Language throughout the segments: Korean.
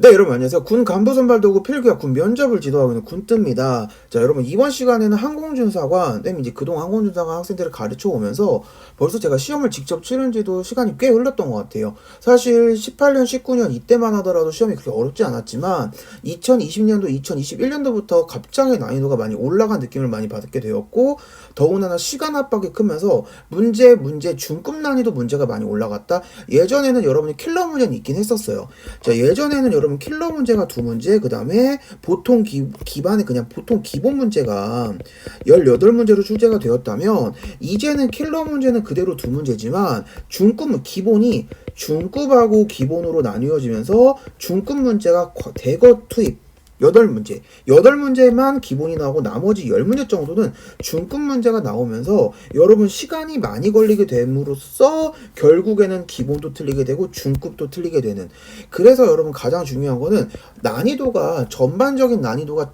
네, 여러분 안녕하세요. 군 간부 선발도구 필기와 군 면접을 지도하고 있는 군뜨입니다. 자, 여러분 이번 시간에는 항공준사관, 이제 그동안 항공준사관 학생들을 가르쳐 오면서 벌써 제가 시험을 직접 치른 지도 시간이 꽤 흘렀던 것 같아요. 사실 18년, 19년 이때만 하더라도 시험이 그렇게 어렵지 않았지만 2020년도, 2021년도부터 갑자기 난이도가 많이 올라간 느낌을 많이 받게 되었고 더군다나 시간 압박이 크면서 문제 중급 난이도 문제가 많이 올라갔다. 예전에는 여러분이 킬러 문제는 있긴 했었어요. 자, 예전에는 여러분 킬러 문제가 두 문제, 그 다음에 보통 기반의 그냥 보통 기본 문제가 18문제로 출제가 되었다면 이제는 킬러 문제는 그대로 두 문제지만 중급 기본이 중급하고 기본으로 나뉘어지면서 중급 문제가 대거 투입 8문제. 8문제만 기본이 나오고 나머지 10문제 정도는 중급 문제가 나오면서 여러분 시간이 많이 걸리게 됨으로써 결국에는 기본도 틀리게 되고 중급도 틀리게 되는. 그래서 여러분 가장 중요한 거는 난이도가 전반적인 난이도가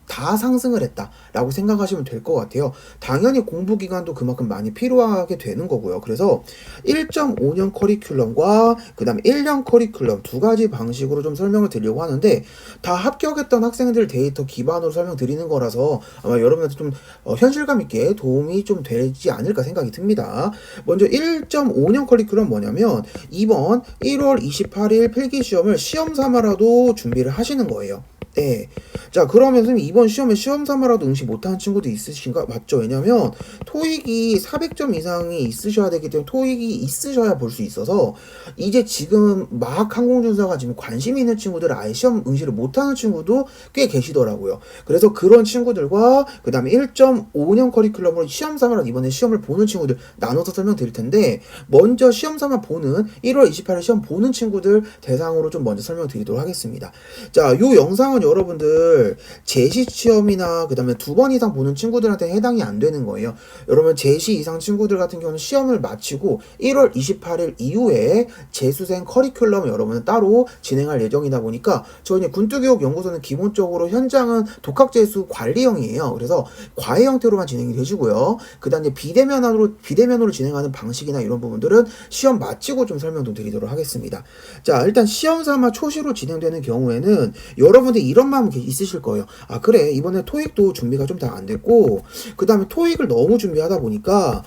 다 상승을 했다라고 생각하시면 될 것 같아요. 당연히 공부 기간도 그만큼 많이 필요하게 되는 거고요. 그래서 1.5년 커리큘럼과 그 다음에 1년 커리큘럼 두 가지 방식으로 좀 설명을 드리려고 하는데 다 합격했던 학생들 데이터 기반으로 설명드리는 거라서 아마 여러분한테 좀 현실감 있게 도움이 좀 되지 않을까 생각이 듭니다. 먼저 1.5년 커리큘럼 뭐냐면 이번 1월 28일 필기시험을 시험 삼아라도 준비를 하시는 거예요. 네. 자, 그러면 선생님 이번 시험에 시험 삼아라도 응시 못하는 친구도 있으신가? 맞죠? 왜냐면 토익이 400점 이상이 있으셔야 되기 때문에 토익이 있으셔야 볼 수 있어서 이제 지금 막 항공준사가 지금 관심 있는 친구들 아예 시험 응시를 못하는 친구도 꽤 계시더라고요. 그래서 그런 친구들과 그 다음에 1.5년 커리큘럼으로 시험 삼아라도 이번에 시험을 보는 친구들 나눠서 설명드릴 텐데 먼저 시험 삼아 보는 1월 28일 시험 보는 친구들 대상으로 좀 먼저 설명드리도록 하겠습니다. 자, 요 영상은 여러분들 제시 시험이나 그 다음에 2번 이상 보는 친구들한테 해당이 안 되는 거예요. 여러분 제시 이상 친구들 같은 경우는 시험을 마치고 1월 28일 이후에 재수생 커리큘럼 여러분은 따로 진행할 예정이다 보니까 저희 군뚜교육연구소는 기본적으로 현장은 독학재수 관리형이에요. 그래서 과외 형태로만 진행이 되시고요. 그 다음에 비대면으로 진행하는 방식이나 이런 부분들은 시험 마치고 좀 설명도 드리도록 하겠습니다. 자, 일단 시험 삼아 초시로 진행되는 경우에는 여러분들 이런 마음 있으실 거예요. 아, 그래, 이번에 토익도 준비가 좀 다 안 됐고 그 다음에 토익을 너무 준비하다 보니까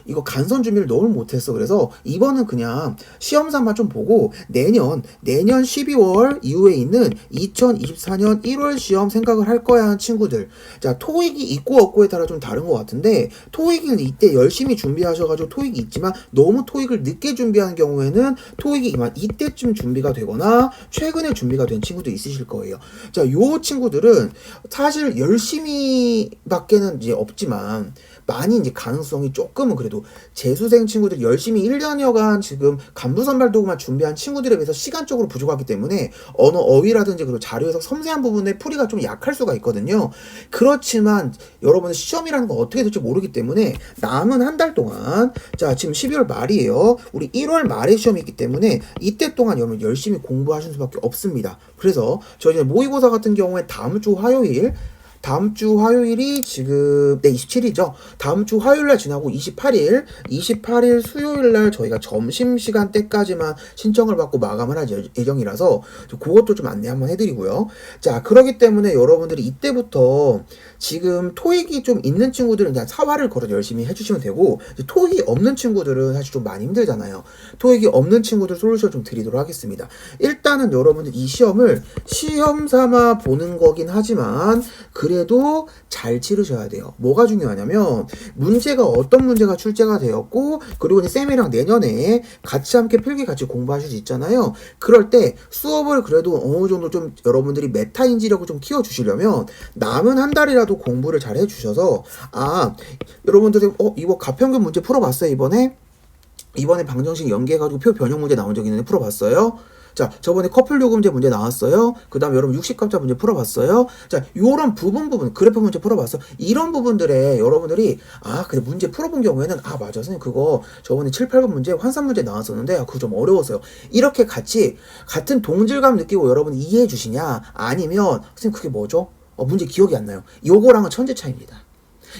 이거 간선 준비를 너무 못했어. 그래서 이번은 그냥 시험 삼아 좀 보고 내년 12월 이후에 있는 2024년 1월 시험 생각을 할 거야 하는 친구들. 자, 토익이 있고 없고에 따라 좀 다른 것 같은데 토익을 이때 열심히 준비하셔가지고 토익이 있지만 너무 토익을 늦게 준비하는 경우에는 토익이 이때쯤 준비가 되거나 최근에 준비가 된 친구도 있으실 거예요. 자, 요 친구들은 사실 열심히밖에는 이제 없지만 많이 이제 가능성이 조금은 그래도 재수생 친구들이 열심히 1년여간 지금 간부 선발 도구만 준비한 친구들에 비해서 시간적으로 부족하기 때문에 언어 어휘라든지 그리고 자료 해석 섬세한 부분에 풀이가 좀 약할 수가 있거든요. 그렇지만 여러분은 시험이라는 건 어떻게 될지 모르기 때문에 남은 한 달 동안 자, 지금 12월 말이에요. 우리 1월 말에 시험이 있기 때문에 이때 동안 여러분 열심히 공부하시는 수밖에 없습니다. 그래서 저희 모의고사 같은 경우에 다음 주 화요일이 지금 27일이죠. 다음 주 화요일날 지나고 28일 수요일날 저희가 점심시간 때까지만 신청을 받고 마감을 할 예정이라서 그것도 좀 안내 한번 해드리고요. 자, 그러기 때문에 여러분들이 이때부터 지금 토익이 좀 있는 친구들은 그냥 사활을 걸어 열심히 해주시면 되고 토익이 없는 친구들은 사실 좀 많이 힘들잖아요. 토익이 없는 친구들 솔루션 좀 드리도록 하겠습니다. 일단은 여러분들 이 시험을 시험 삼아 보는 거긴 하지만 그래도 잘 치르셔야 돼요. 뭐가 중요하냐면 문제가 어떤 문제가 출제가 되었고 그리고 이제 쌤이랑 내년에 같이 함께 필기 같이 공부하실 수 있잖아요. 그럴 때 수업을 그래도 어느 정도 좀 여러분들이 메타 인지력을 좀 키워주시려면 남은 한 달이라도 공부를 잘 해주셔서 여러분들이 이거 가평균 문제 풀어봤어요? 이번에 방정식 연계해가지고 표 변형 문제 나온 적 있는데 풀어봤어요? 자, 저번에 커플 요금제 문제 나왔어요. 그 다음에 여러분 60값자 문제 풀어봤어요. 자, 요런 부분 그래프 문제 풀어봤어. 이런 부분들에 여러분들이 그래 문제 풀어본 경우에는 맞아 선생님 그거 저번에 7, 8번 문제 환산 문제 나왔었는데 그거 좀 어려웠어요. 이렇게 같은 동질감 느끼고 여러분이 이해해 주시냐 아니면 선생님 그게 뭐죠? 문제 기억이 안 나요. 요거랑은 천재 차이입니다.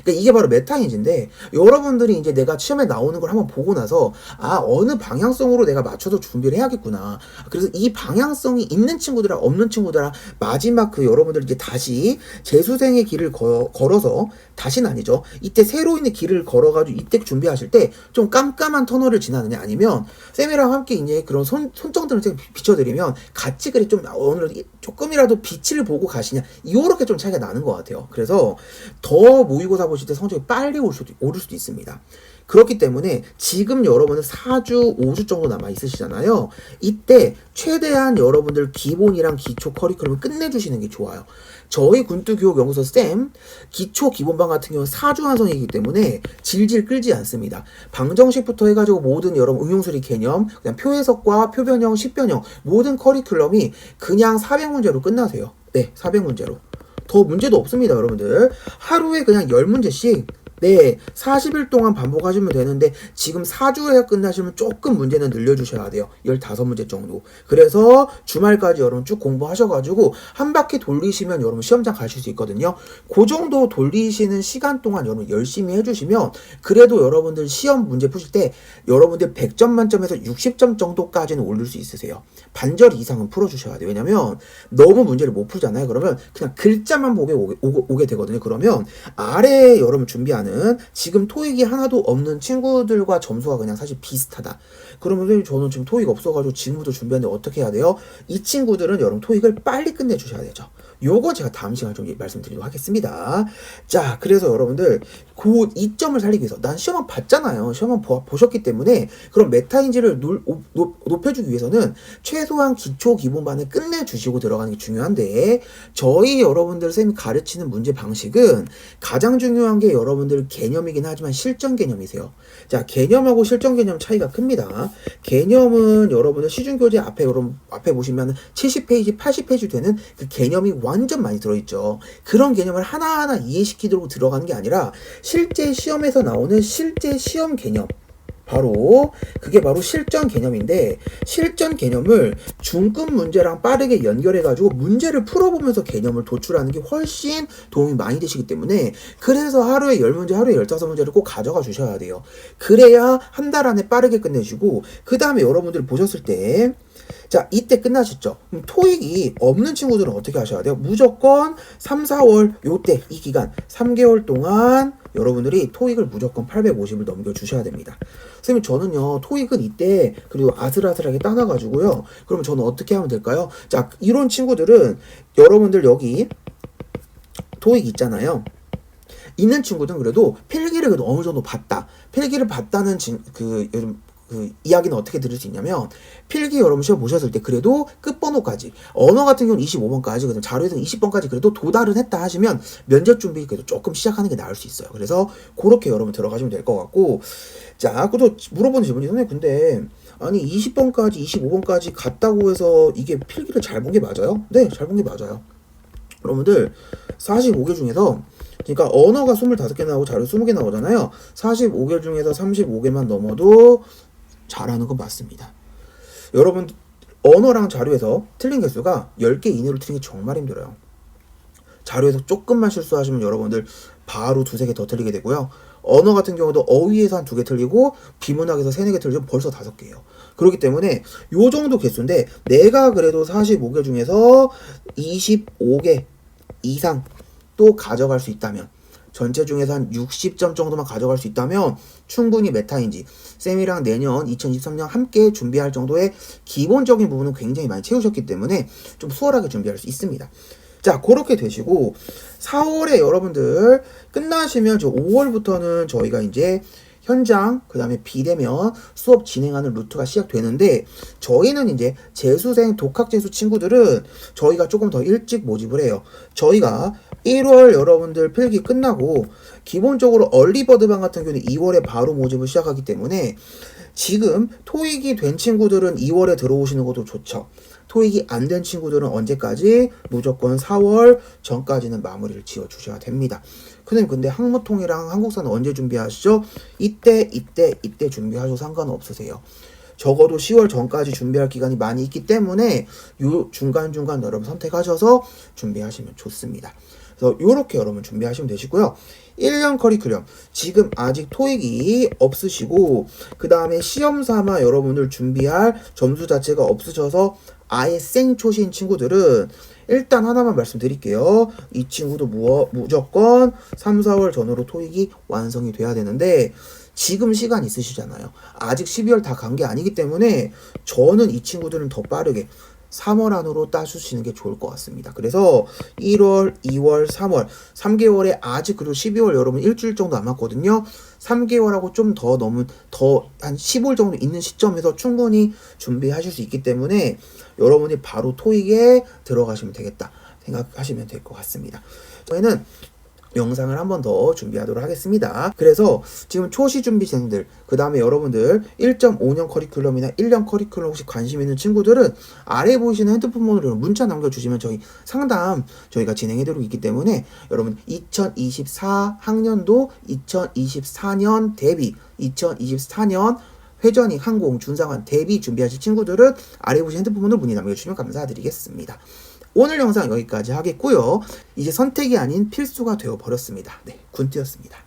그러니까 이게 바로 메타인지인데 여러분들이 이제 내가 시험에 나오는 걸 한번 보고 나서 어느 방향성으로 내가 맞춰서 준비를 해야겠구나. 그래서 이 방향성이 있는 친구들랑 없는 친구들랑 마지막 그 여러분들 이제 다시 재수생의 길을 걸어서 다시는 아니죠. 이때 새로 있는 길을 걸어가지고 이때 준비하실 때 좀 깜깜한 터널을 지나느냐 아니면 쌤이랑 함께 이제 그런 손정들을 비춰드리면 같이 그래 좀 어느 조금이라도 빛을 보고 가시냐 이렇게 좀 차이가 나는 것 같아요. 그래서 더 모의고사 보실 때 성적이 빨리 오를 수도 있습니다. 그렇기 때문에 지금 여러분은 4주, 5주 정도 남아 있으시잖아요. 이때 최대한 여러분들 기본이랑 기초 커리큘럼을 끝내주시는 게 좋아요. 저희 군뚜교육연구소 쌤 기초 기본반 같은 경우는 4주 완성이기 때문에 질질 끌지 않습니다. 방정식부터 해가지고 모든 여러분 응용수리 개념, 그냥 표해석과 표변형, 식변형 모든 커리큘럼이 그냥 400문제로 끝나세요. 네, 400문제로. 더 문제도 없습니다, 여러분들. 하루에 그냥 10문제씩 40일 동안 반복하시면 되는데 지금 4주에 끝나시면 조금 문제는 늘려주셔야 돼요. 15문제 정도. 그래서 주말까지 여러분 쭉 공부하셔가지고 한 바퀴 돌리시면 여러분 시험장 가실 수 있거든요. 그 정도 돌리시는 시간 동안 여러분 열심히 해주시면 그래도 여러분들 시험 문제 푸실 때 여러분들 100점 만점에서 60점 정도까지는 올릴 수 있으세요. 반절 이상은 풀어주셔야 돼요. 왜냐면 너무 문제를 못 풀잖아요. 그러면 그냥 글자만 오게 되거든요. 그러면 아래에 여러분 준비하는 지금 토익이 하나도 없는 친구들과 점수가 그냥 사실 비슷하다. 그러면 선생님 저는 지금 토익 없어가지고 지금부터 준비하는데 어떻게 해야 돼요? 이 친구들은 여러분 토익을 빨리 끝내주셔야 되죠. 요거 제가 다음 시간에 좀 말씀드리도록 하겠습니다. 자, 그래서 여러분들 그 이점을 살리기 위해서 난 시험은 봤잖아요. 시험은 보셨기 때문에 그럼 메타인지를 높여주기 위해서는 최소한 기초 기본반을 끝내주시고 들어가는 게 중요한데 저희 여러분들 쌤이 가르치는 문제 방식은 가장 중요한 게 여러분들 개념이긴 하지만 실전 개념이세요. 자, 개념하고 실전 개념 차이가 큽니다. 개념은 여러분들 시중교재 앞에 보시면 70페이지, 80페이지 되는 그 개념이 완전 많이 들어있죠. 그런 개념을 하나하나 이해시키도록 들어가는 게 아니라 실제 시험에서 나오는 실제 시험 개념 그게 바로 실전 개념인데 실전 개념을 중급 문제랑 빠르게 연결해가지고 문제를 풀어보면서 개념을 도출하는 게 훨씬 도움이 많이 되시기 때문에 그래서 하루에 10문제, 하루에 15문제를 꼭 가져가 주셔야 돼요. 그래야 한 달 안에 빠르게 끝내시고 그 다음에 여러분들이 보셨을 때 자, 이때 끝나셨죠? 그럼 토익이 없는 친구들은 어떻게 하셔야 돼요? 무조건 3, 4월 요때 이 기간 3개월 동안 여러분들이 토익을 무조건 850을 넘겨주셔야 됩니다. 선생님 저는요 토익은 이때 그리고 아슬아슬하게 따놔가지고요. 그러면 저는 어떻게 하면 될까요? 자, 이런 친구들은 여러분들 여기 토익 있잖아요. 있는 친구들은 그래도 필기를 그래도 어느 정도 봤다. 필기를 봤다는 요즘 그 이야기는 어떻게 들을 수 있냐면 필기 여러분 시험 보셨을 때 그래도 끝번호까지 언어 같은 경우는 25번까지 그다음 자료에서는 20번까지 그래도 도달은 했다 하시면 면접 준비 그래도 조금 시작하는 게 나을 수 있어요. 그래서 그렇게 여러분 들어가시면 될 것 같고 자, 그것도 물어보는 질문이 선생님 근데 아니 20번까지 25번까지 갔다고 해서 이게 필기를 잘 본 게 맞아요? 네, 잘 본 게 맞아요. 여러분들 45개 중에서 그러니까 언어가 25개 나오고 자료 20개 나오잖아요. 45개 중에서 35개만 넘어도 잘하는 건 맞습니다. 여러분 언어랑 자료에서 틀린 개수가 10개 이내로 틀린 게 정말 힘들어요. 자료에서 조금만 실수하시면 여러분들 바로 2-3개 더 틀리게 되고요. 언어 같은 경우도 어휘에서 한 2개 틀리고 비문학에서 3-4개 틀리면 벌써 5개예요. 그렇기 때문에 요 정도 개수인데 내가 그래도 45개 중에서 25개 이상 또 가져갈 수 있다면 전체 중에서 한 60점 정도만 가져갈 수 있다면 충분히 메타인지 쌤이랑 내년 2023년 함께 준비할 정도의 기본적인 부분은 굉장히 많이 채우셨기 때문에 좀 수월하게 준비할 수 있습니다. 자, 그렇게 되시고 4월에 여러분들 끝나시면 저 5월부터는 저희가 이제 현장, 그 다음에 비대면 수업 진행하는 루트가 시작되는데 저희는 이제 재수생 독학재수 친구들은 저희가 조금 더 일찍 모집을 해요. 저희가 1월 여러분들 필기 끝나고 기본적으로 얼리버드반 같은 경우는 2월에 바로 모집을 시작하기 때문에 지금 토익이 된 친구들은 2월에 들어오시는 것도 좋죠. 토익이 안 된 친구들은 언제까지? 무조건 4월 전까지는 마무리를 지어 주셔야 됩니다. 선생님 근데 항모통이랑 한국사는 언제 준비하시죠? 이때 준비하셔도 상관없으세요. 적어도 10월 전까지 준비할 기간이 많이 있기 때문에 요 중간중간 여러분 선택하셔서 준비하시면 좋습니다. 그래서 요렇게 여러분 준비하시면 되시고요. 1년 커리큘럼 지금 아직 토익이 없으시고 그 다음에 시험 삼아 여러분들 준비할 점수 자체가 없으셔서 아예 생초신 친구들은 일단 하나만 말씀드릴게요. 이 친구도 무조건 3, 4월 전후로 토익이 완성이 돼야 되는데 지금 시간 있으시잖아요. 아직 12월 다 간 게 아니기 때문에 저는 이 친구들은 더 빠르게 3월 안으로 따주시는 게 좋을 것 같습니다. 그래서 1월, 2월, 3월 3개월에 아직 그리고 12월 여러분 일주일 정도 남았거든요. 3개월하고 좀 더 넘은 더 한 15일 정도 있는 시점에서 충분히 준비하실 수 있기 때문에 여러분이 바로 토익에 들어가시면 되겠다 생각하시면 될 것 같습니다. 저희는 영상을 한 번 더 준비하도록 하겠습니다. 그래서 지금 초시 준비생들 그 다음에 여러분들 1.5년 커리큘럼이나 1년 커리큘럼 혹시 관심 있는 친구들은 아래 보이시는 핸드폰번호로 문자 남겨주시면 저희 상담 저희가 진행해드리고 있기 때문에 여러분 2024 학년도 2024년 대비 2024년 회전익 항공 준상환 대비 준비하실 친구들은 아래 보시는 핸드폰번호로 문의 남겨주시면 감사드리겠습니다. 오늘 영상 여기까지 하겠고요. 이제 선택이 아닌 필수가 되어버렸습니다. 네, 군트였습니다.